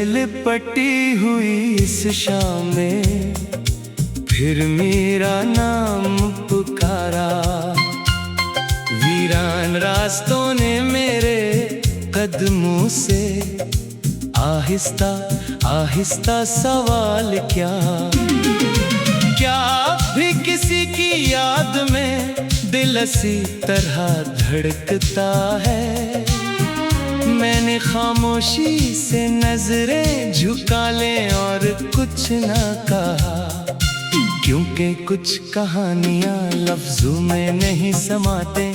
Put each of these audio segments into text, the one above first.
लिपटी हुई इस शाम में फिर मेरा नाम पुकारा। वीरान रास्तों ने मेरे कदमों से आहिस्ता आहिस्ता सवाल किया, क्या भी किसी की याद में दिल इसी तरह धड़कता है। मैंने खामोशी से नजरें झुका लें और कुछ न कहा, क्योंकि कुछ कहानियां लफ्जों में नहीं समाते,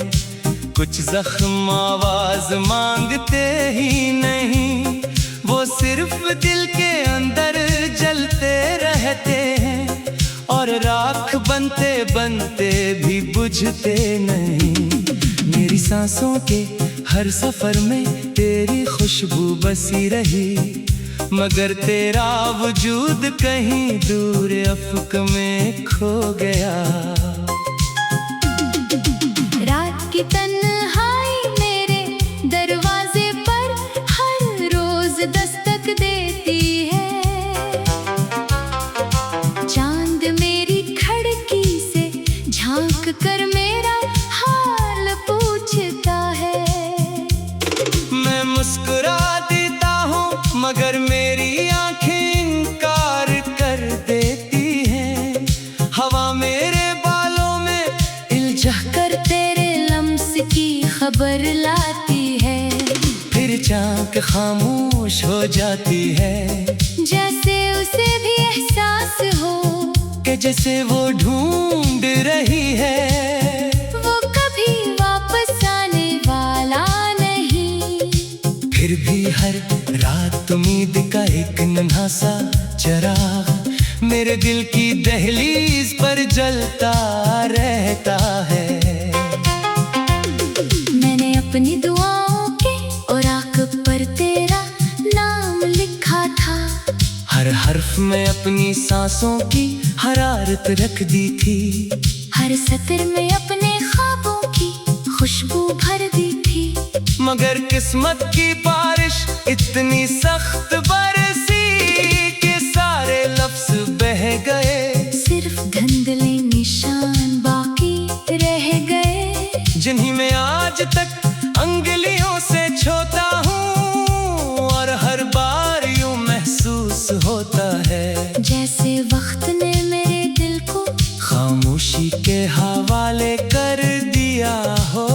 कुछ जख्म आवाज मांगते ही नहीं, वो सिर्फ दिल के अंदर जलते रहते हैं और राख बनते बनते भी बुझते नहीं। मेरी सांसों के हर सफर में तेरी खुशबू बसी रही, मगर तेरा वजूद कहीं दूर अफ़क़ में खो गया। रात की तन्हाई मेरे दरवाजे पर हर रोज दस्तक देती है। चांद मेरी खिड़की से झांक कर मेरा हाल पूछता है। मैं मुस्कुरा देता हूँ मगर मेरी आंखें इनकार कर देती हैं। हवा मेरे बालों में इल्झा कर तेरे लम्स की खबर लाती है। फिर झांक खामोश हो जाती है, जैसे उसे भी एहसास हो कि जैसे वो ढूंढ रही है, वो कभी वापस आने वाला नहीं। फिर भी हर रात उम्मीद का एक नन्हा सा चिराग मेरे दिल की दहलीज पर जलता रहता है। मैंने अपनी दुआओं के औराक पर तेरा नाम लिखा था, हर हर्फ में अपनी सांसों की हरारत रख दी थी, हर सतर में अपने ख्वाबों की खुशबू भर दी थी। मगर किस्मत की बारिश इतनी सख्त बरसी कि सारे लफ्ज बह गए, सिर्फ धुंधले निशान बाकी रह गए, जिन्हीं में आज तक अंगुलियों से छूता हूँ और हर बार यूं महसूस होता है जैसे वक्त ने मेरे दिल को खामोशी के हवाले कर दिया हो।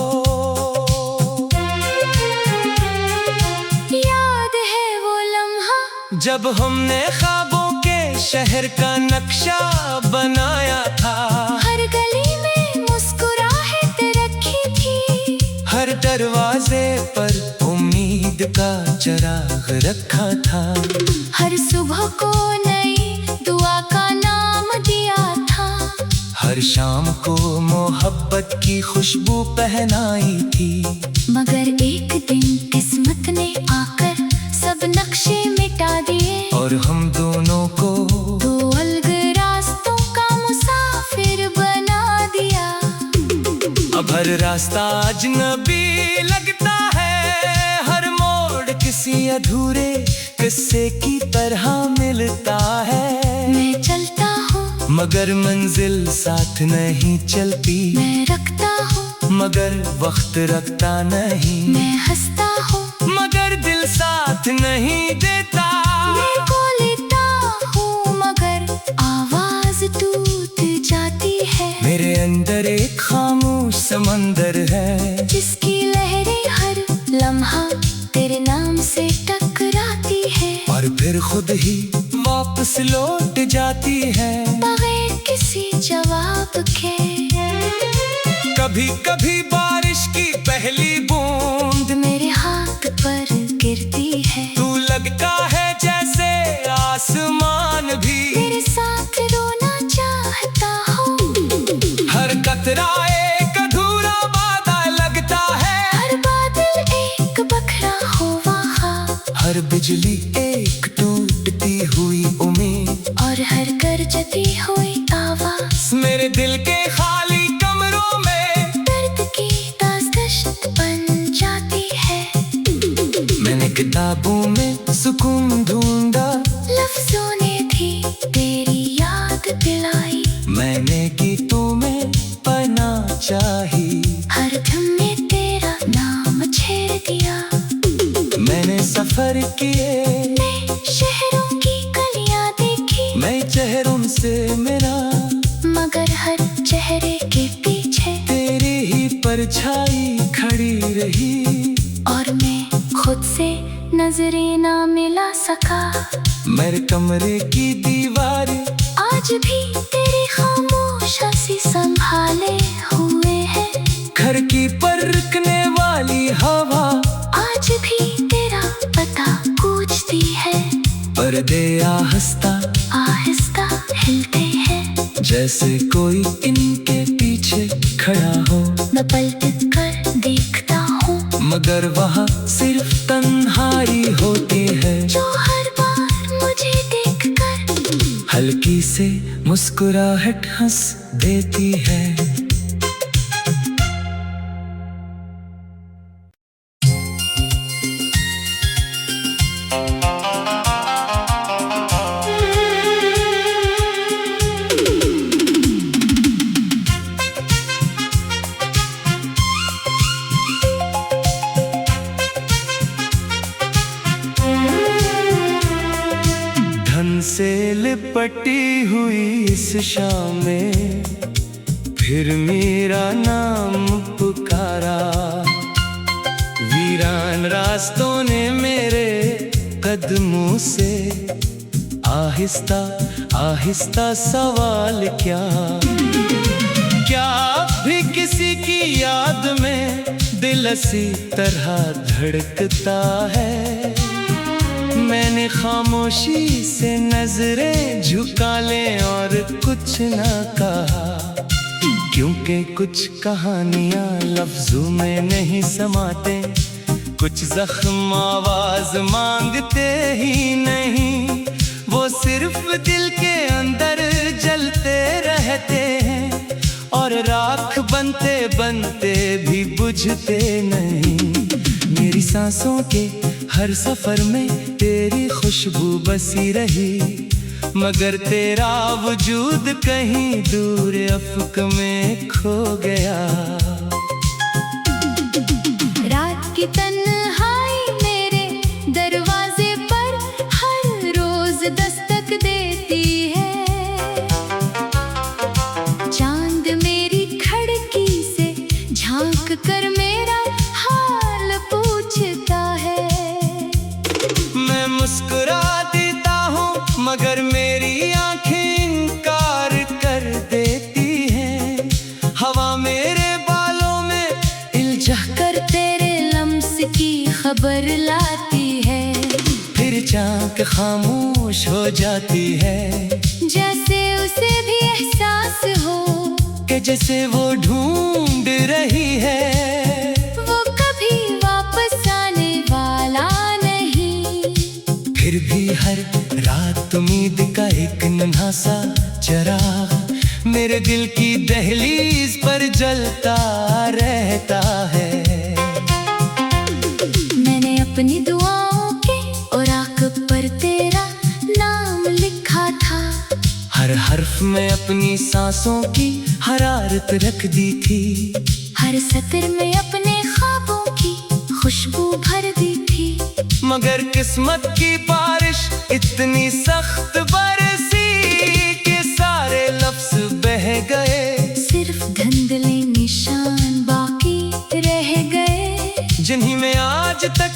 याद है वो लम्हा जब हमने ख्वाबों के शहर का नक्शा बनाया था, हर गली में मुस्कुराहट रखी थी, हर दरवाजे पर उम्मीद का चिराग रखा था, हर सुबह को नई दुआ का नाम दिया था, हर शाम को मोहब्बत की खुशबू पहनाई थी। मगर एक दिन किस्मत ने आकर सब नक्शे मिटा दिए और हम दोनों को दो अलग रास्तों का मुसाफिर बना दिया। अब हर रास्ता अजनबी लगता है, हर मोड़ किसी अधूरे किस्से की तरह मिलता है। मैं चलता हूँ मगर मंजिल साथ नहीं चलती, मैं रखता हूँ मगर वक्त रखता नहीं, मैं हंसता हूँ मगर दिल साथ नहीं देता। मैं को लेता हूँ मगर आवाज टूट जाती है। मेरे अंदर एक खामोश समंदर है, जिसकी लहरें हर लम्हा तेरे नाम से टकराती है और फिर खुद ही वापस लौट जाती है बगैर किसी जवाब के। कभी कभी बारिश की पहली बूंद मेरे हाथ पर गिरती है, तू लगता है जैसे आसमान भी मेरे साथ रोना चाहता हूँ। हर कतरा एक अधूरा वादा लगता है, हर बादल एक बखरा हो वहाँ, हर बिजली एक टूटती हुई उम्मीद और हर गरजती हुई आवाज मेरे दिल के खाली कमरों में दर्द की दास्तान बन जाती है। मैंने किताबों में सुकून ढूंढा, लफ्जों ने भी तेरी याद दिलाई। मैंने की तुम्हें पनाह चाही, हर धुन में तेरा नाम छेड़ दिया। मैंने सफर किए, मैं शहरों की गलियां देखी, मैं चेहरों से मिला, मगर हर चेहरे के पीछे तेरी ही परछाई खड़ी रही। और मैं खुद से नजरें ना मिला सका। मेरे कमरे की दीवारें आज भी तेरी खामोशी संभाले हुए है। घर की परखने वाली हवा आज भी तेरा पता पूछती है। पर्दे आहिस्ता आहिस्ता हिलते हैं, जैसे कोई इनके पीछे खड़ा हो। मैं पलट कर देखता हूँ, मगर वहाँ सिर्फ तन्हाई होती है। जो हर बार मुझे देखकर हल्की से मुस्कुराहट हंस देती है। से लिपटी हुई इस शाम में फिर मेरा नाम पुकारा। वीरान रास्तों ने मेरे कदमों से आहिस्ता आहिस्ता सवाल किया। क्या अब भी किसी की याद में दिल इसी तरह धड़कता है? मैंने खामोशी से नजरें झुका लें और कुछ ना कहा, क्योंकि कुछ कहानियां लफ्जों में नहीं समाते। कुछ जख्म आवाज मांगते ही नहीं, वो सिर्फ दिल के अंदर जलते रहते हैं और राख बनते बनते भी बुझते नहीं। मेरी सांसों के हर सफर में तेरी खुशबू बसी रही, मगर तेरा वजूद कहीं दूर अफ़क़ में खो गया। रात की तन्हाई मेरे दरवाजे पर हर रोज दस्तक देती है। चांद मेरी खिड़की से झांक कर मेरा हाल पूछता है। मैं मुस्कुरा देता हूँ मगर मेरी आंखें इनकार कर देती हैं। हवा मेरे बालों में इल्जा कर तेरे लम्स की खबर लाती है। फिर चाँक खामोश हो जाती है, जैसे उसे भी एहसास हो कि जैसे वो ढूंढ रही है। वो कभी वापस आने वाला नहीं। फिर भी हर रात उम्मीद का एक नन्हा सा चिराग मेरे दिल की दहलीज पर जलता रहता है। मैंने अपनी दुआओं के औराक पर तेरा नाम लिखा था। हर हर्फ में अपनी सांसों की हरारत रख दी थी। हर सतर में अपने ख्वाबों की खुशबू भर दी थी। मगर किस्मत की बारिश इतनी सख्त बरसी कि सारे लफ्ज बह गए। सिर्फ धुंधले निशान बाकी रह गए, जिन्हीं में आज तक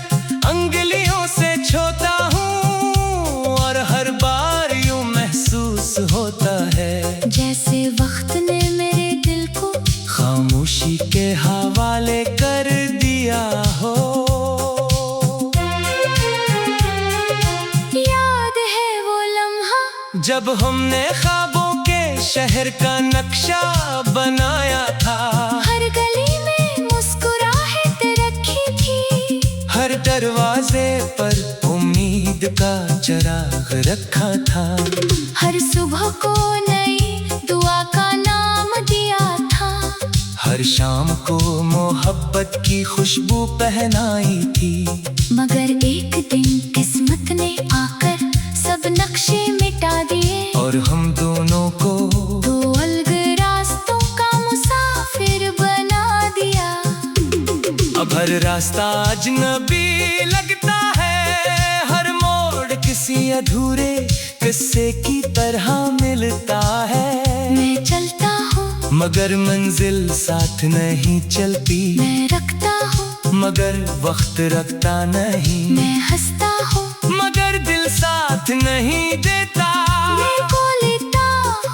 अंगुलियों से छूता हूँ। और हर बार यूं महसूस होता है जैसे वक्त ने मेरे दिल को खामोशी के हवाले कर दिया हो। याद है वो लम्हा जब हमने ख्वाबों के शहर का नक्शा बनाया था। हर गली में मुस्कुराहट रखी थी। हर दरवाजे पर उम्मीद का चिराग रखा था। हर सुबह को नई दुआ का नाम दिया था। हर शाम को मोहब्बत की खुशबू पहनाई थी। मगर एक दिन किस्मत ने आकर सब नक्शे मिटा दिए, और हम दोनों को दो अलग रास्तों का मुसाफिर बना दिया। अब हर रास्ता अजनबी लगता है, हर मोड़ किसी अधूरे किस्से की तरह मिलता है। मैं चलता हूँ मगर मंजिल साथ नहीं चलती, मैं रखता हूँ मगर वक्त रखता नहीं, मैं हंसता हूँ मगर दिल साथ नहीं देता। मैं को लेता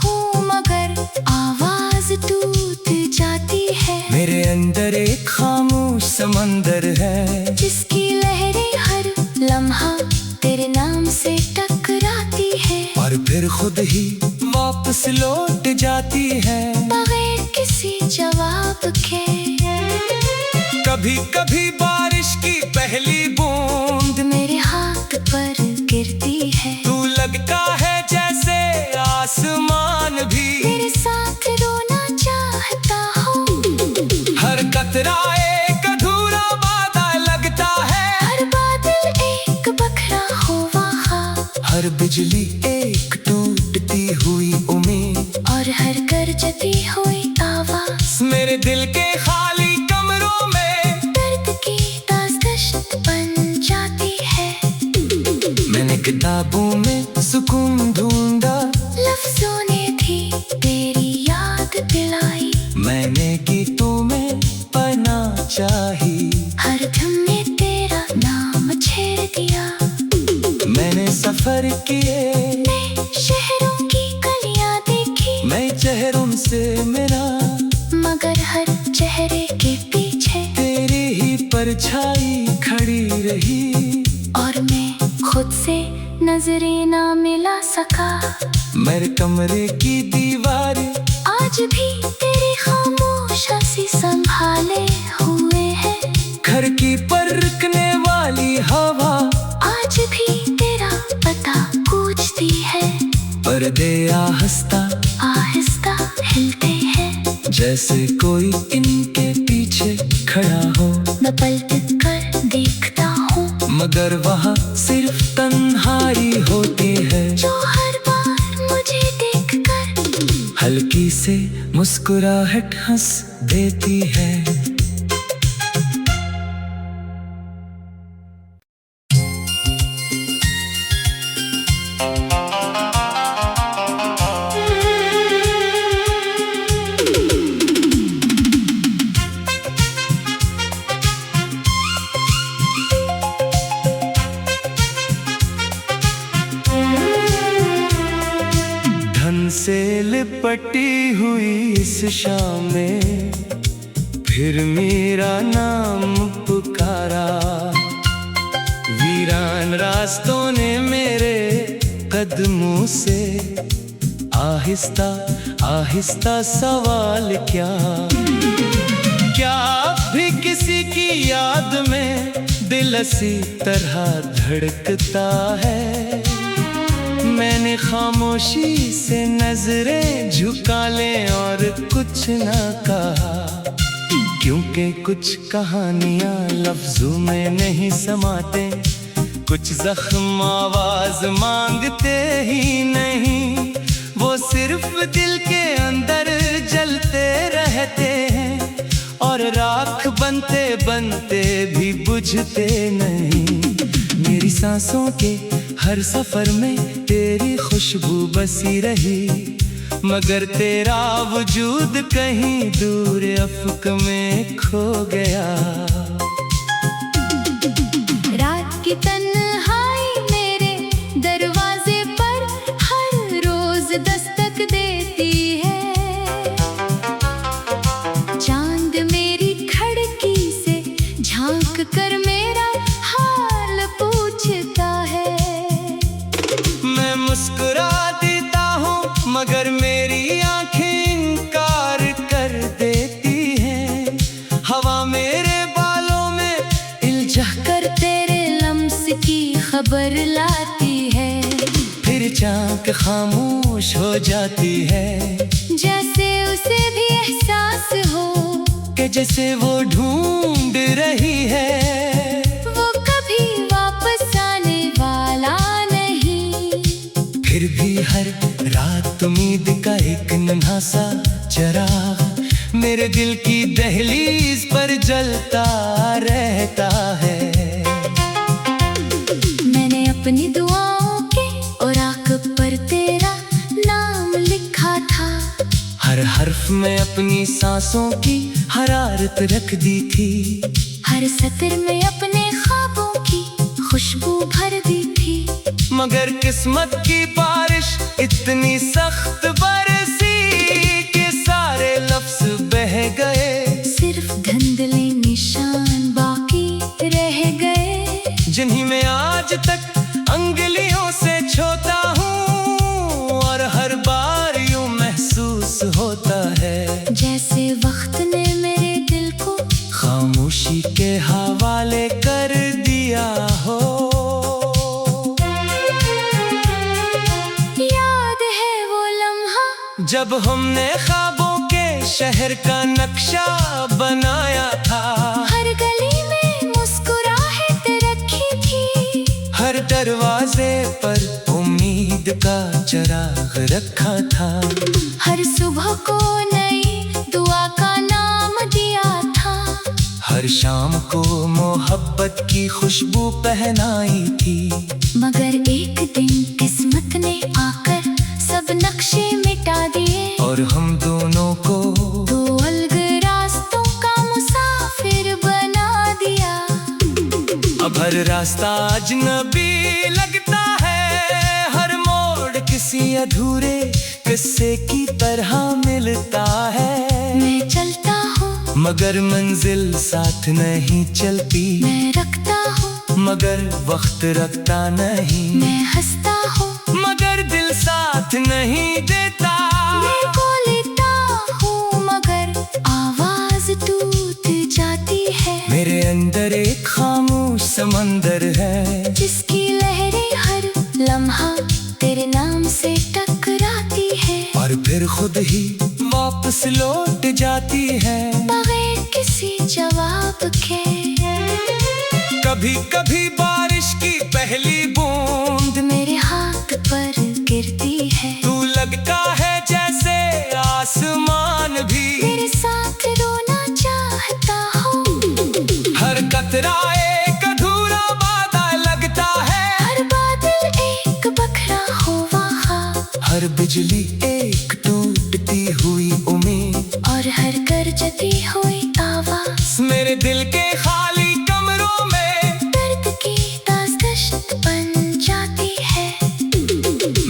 हूँ मगर आवाज टूट जाती है। मेरे अंदर एक खामोश समंदर है, जिसकी लहरें हर लम्हा तेरे नाम से टकराती है, और फिर खुद ही वापस लौट जाती है बगैर किसी जवाब के। कभी कभी बारिश की पहली बूंद मेरे हाथ पर गिरती है, तू लगता है जैसे आसमान भी मेरे साथ रोना चाहता हूँ। हर कतरा एक अधूरा वादा लगता है, हर बादल एक बखरा हो वहाँ, हर बिजली एक टूटती हुई उम्मीद, और हर गरजती हुई आवाज मेरे दिल के खाली कमरों में दर्द की दास्तान बन जाती है। मैंने किताबों में सुकून ढूंढा, लफ्जों ने भी तेरी याद दिलाई, मैंने गीतों में पनाह चाही, हर धुन ने तेरा नाम छेड़ दिया। मैंने सफर किए, मैं शहरों की गलियां देखी, मैं चेहरों से मिला, मगर हर चेहरे के पीछे तेरी ही परछाई खड़ी रही, और मैं खुद से नजरें ना मिला सका। मेरे कमरे की दीवारें आज भी तेरी खामोश हंसी संभाले हुए है, घर की पर रुकने वाली हवा आज भी तेरा पता पूछती है। पर्दे आहिस्ता आहिस्ता हिलते हैं, जैसे कोई इनके पीछे खड़ा हो, मैं पलट कर देखता हूँ, मगर वहाँ सिर्फ तन्हाई होती है। जो हर बार मुझे देखकर हल्की से मुस्कुराहट हंस देती है। से लिपटी हुई इस शाम में फिर मेरा नाम पुकारा, वीरान रास्तों ने मेरे कदमों से आहिस्ता आहिस्ता सवाल क्या अब भी किसी की याद में दिल इसी तरह धड़कता है। मैंने खामोशी से नजरें झुका लें और कुछ ना कहा, क्योंकि कुछ कहानियां लफ्जों में नहीं समाते, कुछ जख्म आवाज मांगते ही नहीं, वो सिर्फ दिल के अंदर जलते रहते हैं और राख बनते बनते भी बुझते नहीं। मेरी सांसों के हर सफर में तेरी खुशबू बसी रही, मगर तेरा वजूद कहीं दूर अफ़क़ में खो गया। रात की तन्हाई मेरे दरवाजे पर हर रोज दस्तक देती है, चांद मेरी खिड़की से झांक कर मेरा हाल पूछता है। मैं मुस्कुरा देता हूँ मगर मेरी आंखें इनकार कर देती हैं, हवा मेरे बालों में इल्जा कर तेरे लम्स की खबर लाती है, फिर चाँक खामोश हो जाती है। जैसे उसे भी एहसास हो के जिसे वो ढूंढ रही है, वो कभी वापस आने वाला नहीं। फिर भी हर रात उम्मीद का एक नन्हा सा चिराग मेरे दिल की दहलीज पर जलता रहता है। मैंने अपनी दुआओं के औराक पर तेरा नाम लिखा था, हर हर्फ में अपनी सांसों की हरारत रख दी थी, हर सतर में अपने ख्वाबों की खुशबू भर दी थी। मगर किस्मत की बारिश इतनी सख्त बरसी कि सारे लफ्ज बह गए, सिर्फ धुंधले निशान बाकी रह गए, जिन्हीं में आज तक अंगुलियों से छूता हूँ। और हर बार यूं महसूस होता है जैसे वक्त ने मेरे दिल को खामोशी के हवाले कर दिया हो। याद है वो लम्हा जब हमने ख्वाबों के शहर का नक्शा बनाया था, हर गली में मुस्कुराहट रखी थी, हर दरवाजे पर उम्मीद का चिराग रखा था, हर सुबह को नई दुआ का नाम दिया था, हर शाम को मोहब्बत की खुशबू पहनाई थी। मगर एक दिन किस्मत ने आकर सब नक्शे मिटा दिए, और हम दोनों को दो अलग रास्तों का मुसाफिर बना दिया। अब हर रास्ता अजनबी लगता है, हर मोड़ किसी अधूरे किस्से की तरह मिलता है। मैं चलता हूँ मगर मंजिल साथ नहीं चलती, मैं रखता हूँ मगर वक्त रखता नहीं, मैं हंसता हूँ मगर दिल साथ नहीं देता। मैं बोलता हूँ मगर आवाज टूट जाती है, मेरे अंदर एक खामोश समंदर है, जिसकी लहरें हर लम्हा तेरे नाम से टकराती है, और फिर खुद ही वापस लौट जाती है बगैर किसी जवाब के। कभी कभी बारिश की पहली बूंद मेरे हाथ पर गिरती है, तू लगता है जैसे आसमान भी मेरे साथ रोना चाहता हूँ। हर कतरा एक अधूरा वादा लगता है, हर बादल एक बखरा हो वहाँ, हर बिजली एक टूटती हुई उम्मीद, और हर गरजती हुई आवाज मेरे दिल के खाली कमरों में दर्द की दास्तान बन जाती है।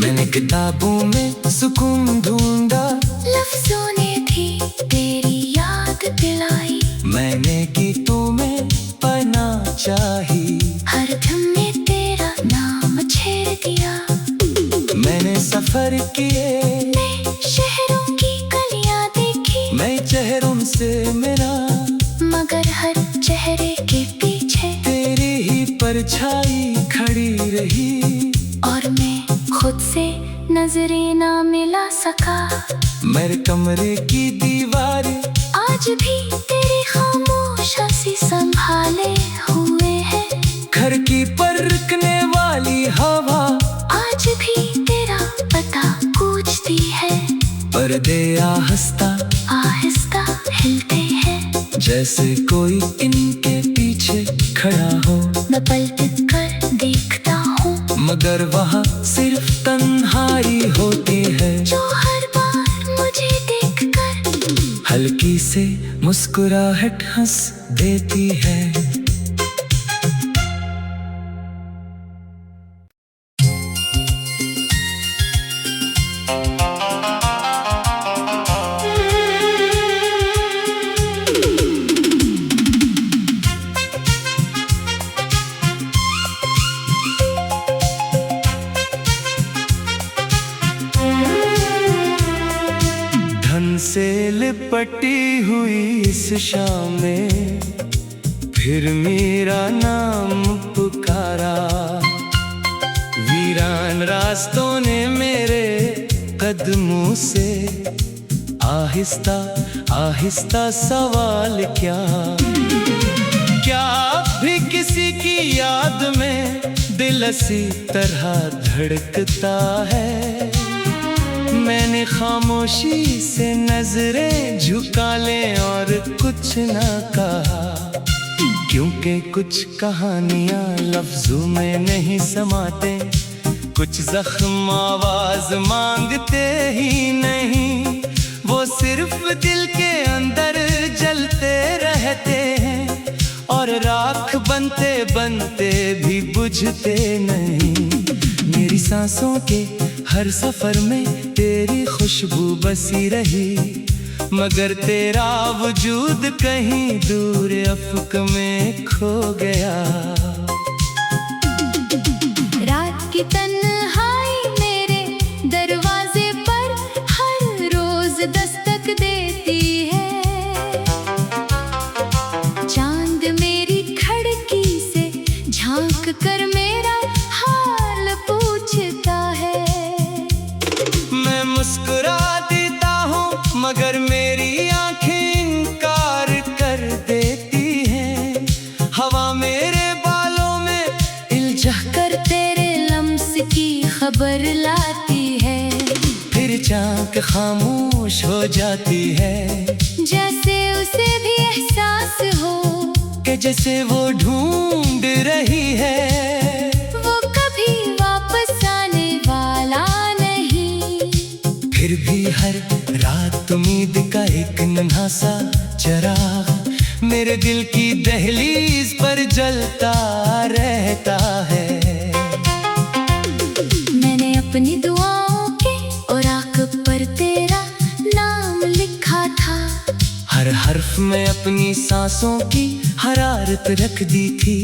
मैंने किताबों में सुकून ढूंढा, लफ्जों ने भी तेरी याद दिलाई, मैंने गीतों में पनाह चाही, हर धुन ने तेरा नाम छेड़ दिया। मैंने सफर किए मैं शहरों की गलियां देखी, मैं चेहरों से मिला, मगर हर चेहरे के पीछे तेरी ही परछाई खड़ी रही, और मैं खुद से नजरें ना मिला सका। मेरे कमरे की दीवारें आज भी तेरी खामोश हंसी संभाले हुए है, घर की पर रुकने वाली हवा आज भी तेरा पता पूछती है, पर्दे आहिस्ता आहिस्ता हिलते हैं, जैसे कोई इनके पीछे खड़ा हो। मैं पलट कर देखता हूँ मगर वहाँ सिर्फ तन्हाई होती है, जो हर बार मुझे देखकर हल्की से मुस्कुराहट हंस देती है। से लिपटी हुई इस शाम में फिर मेरा नाम पुकारा, वीरान रास्तों ने मेरे कदमों से आहिस्ता आहिस्ता सवाल क्या अब भी किसी की याद में दिल इसी तरह धड़कता है। मैंने खामोशी से नजरें झुका लें और कुछ ना कहा, क्योंकि कुछ कहानियां लफ्जों में नहीं समाते, कुछ जख्म आवाज मांगते ही नहीं, वो सिर्फ दिल के अंदर जलते रहते हैं और राख बनते बनते भी बुझते नहीं। मेरी सांसों के हर सफर में तेरी खुशबू बसी रही, मगर तेरा वजूद कहीं दूर अफ़क़ में खो गया। रात की तन्हाई मेरे दरवाजे पर हर रोज दस्तक देती है, चांद मेरी खिड़की से झांक कर मेरा हाल पूछता है। मैं मुस्कुरा देता हूँ मगर मेरी आंखें इनकार कर देती हैं, हवा मेरे बालों में इल्झा कर तेरे लम्स की खबर लाती है, फिर चाँक खामोश हो जाती है, जैसे उसे भी एहसास हो कि जैसे वो ढूंढ रही है, वो कभी वापस आने वाला नहीं। फिर भी हर रात उम्मीद का एक नन्हा सा चिराग मेरे दिल की दहलीज पर जलता रहता है। मैंने अपनी दुआओं के औराक पर तेरा नाम लिखा था, हर हर्फ में अपनी सांसों की हरारत रख दी थी,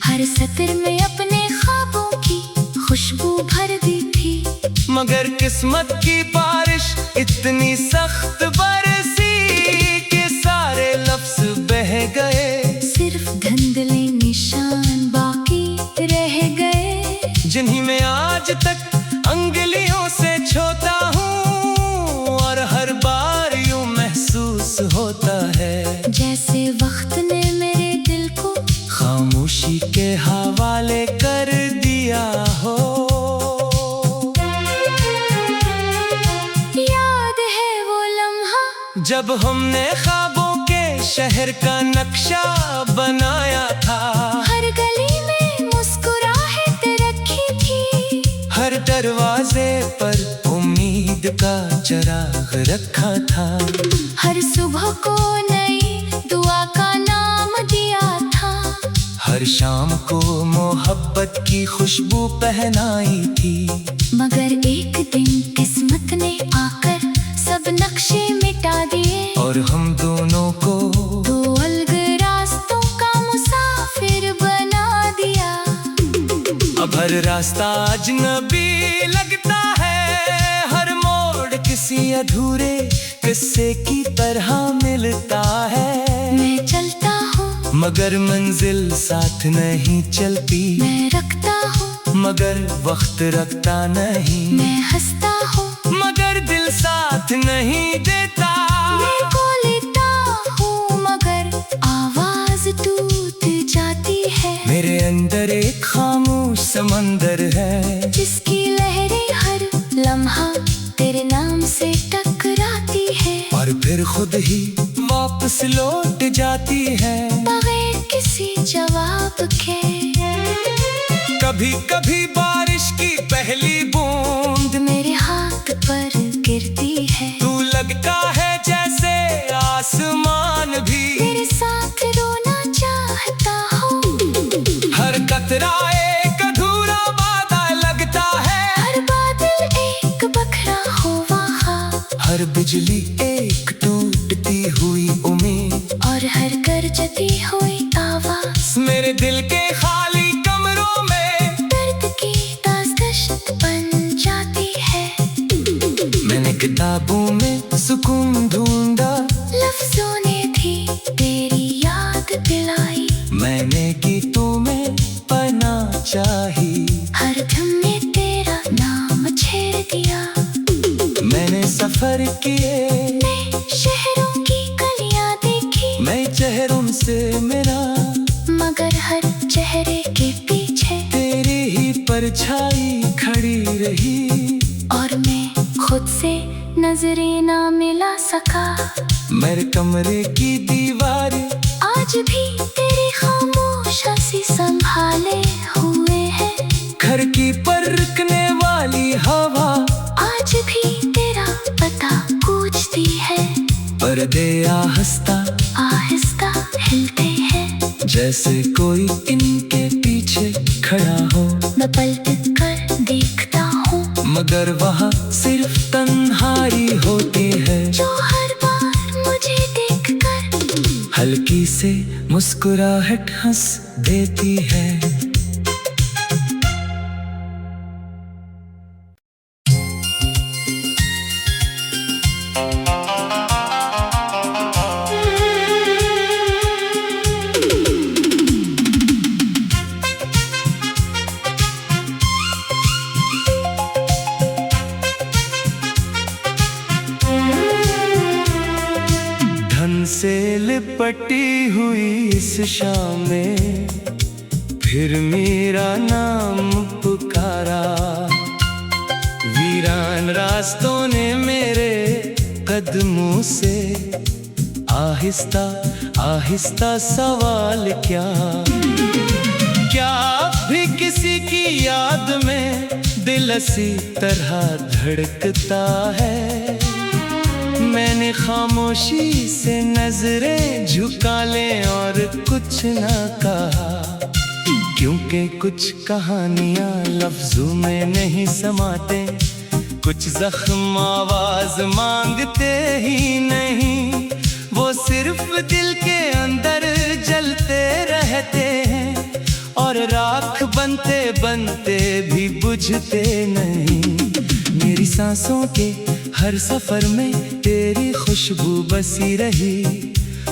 हर सतर में अपने ख्वाबों की खुशबू भर दी थी, मगर किस्मत की बारिश इतनी सख्त बरसी कि सारे लफ्ज बह गए, सिर्फ धुंधले निशान बाकी रह गए, जिन्हीं में आज तक अंगुलियों से छूता हूँ और हर बार यूं महसूस होता है जैसे वक्त ने मेरे दिल को खामोशी के हवाले कर दिया हो। याद है वो लम्हा जब हमने ख्वाबों के शहर का नक्शा बनाया था, हर गली में मुस्कुराहट रखी थी, हर दरवाजे पर उम्मीद का चिराग रखा था, हर सुबह को नई दुआ का नाम दिया था, हर शाम को मोहब्बत की खुशबू पहनाई थी, मगर एक दिन किस्मत ने आकर सब नक्शे मिटा दिए और हम दोनों को दो अलग रास्तों का मुसाफिर बना दिया। अब हर रास्ता अजनबी लगता है, हर मोड़ किसी अधूरे किस्से की तरह मिलता है। मैं चलता हूँ मगर मंजिल साथ नहीं चलती, मैं रखता हूँ मगर वक्त रखता नहीं, मैं हंसता हूँ मगर दिल साथ नहीं देता, मैं को लेता हूँ मगर आवाज टूट जाती है। मेरे अंदर एक खामोश समंदर है, जिसकी लहरें हर लम्हा तेरे नाम से टकराती है और फिर खुद ही वापस लौट जाती है बगैर किसी जवाब के। कभी कभी बारिश की पहली बूंद मेरे हाथ पर गिरती है, तू लगता है जैसे आसमान भी तेरे साथ रोना चाहता हूँ, हर कतरा एक अधूरा वादा लगता है, हर बादल एक बखरा हो वहाँ, हर बिजली एक टूटती हुई उम्मीद और हर गरजती हुई आवाज मेरे दिल के खाली कमरों में दर्द की दास्तान बन जाती है। मैंने किताबों में सुकून ढूंढा, लफ्जों ने भी तेरी याद दिलाई, मैंने गीतों में पनाह चाही, हर धुन में तेरा नाम छेड़ दिया, मैंने सफर किए नए शहरों की से मेरा, मगर हर चेहरे के पीछे तेरी ही परछाई खड़ी रही। और मैं खुद से नजरें ना मिला सका। मेरे कमरे की दीवारें आज भी तेरी खामोशी संभाले हुए है। खिड़की पर रुकने वाली हवा आज भी तेरा पता पूछती है। पर्दे आहिस्ता आहिस्ता हिलते हैं, जैसे कोई इनके पीछे खड़ा हो। मैं पलट कर देखता हूँ, मगर वहाँ सिर्फ तन्हाई होती है। जो हर बार मुझे देखकर हल्की से मुस्कुराहट हंस देती है। धन से लिपटी हुई इस शाम में फिर मेरा नाम पुकारा। वीरान रास्तों ने मेरे कदमों से आहिस्ता आहिस्ता सवाल क्या भी किसी की याद में दिल इसी तरह धड़कता है। मैंने खामोशी से नजरें झुका ले और कुछ ना कहा, क्योंकि कुछ कहानियां लफ्जों में नहीं समाते। कुछ जख्म आवाज मांगते ही नहीं, वो सिर्फ दिल के अंदर जलते रहते हैं और राख बनते बनते भी बुझते नहीं। मेरी सांसों के हर सफर में तेरी खुशबू बसी रही,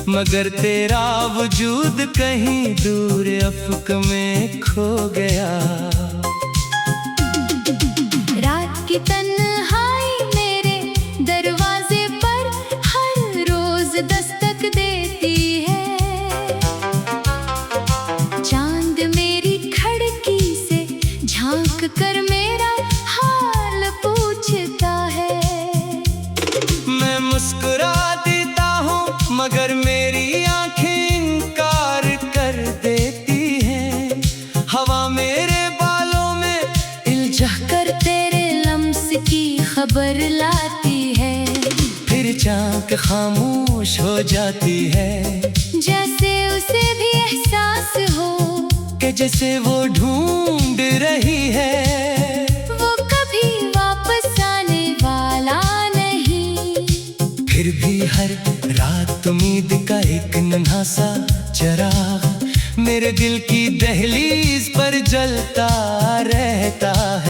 मगर तेरा वजूद कहीं दूर अफ़क़ में खो गया। रात की तन्हाई मेरे दरवाजे पर हर रोज दस्तक देती है। चांद मेरी खिड़की से झांक कर मेरा हाल पूछता है। मैं मुस्कुरा देता हूँ मगर मेरी आंखें इनकार कर देती हैं। हवा मेरे बालों में इल्झा कर तेरे लम्स की खबर लाती है। फिर चाँक खामोश हो जाती है, जैसे उसे भी एहसास हो कि जैसे वो ढूंढ रही है। वो कभी वापस आने वाला नहीं। फिर भी हर रात उम्मीद का एक नन्हा सा चिराग मेरे दिल की दहलीज पर जलता रहता है।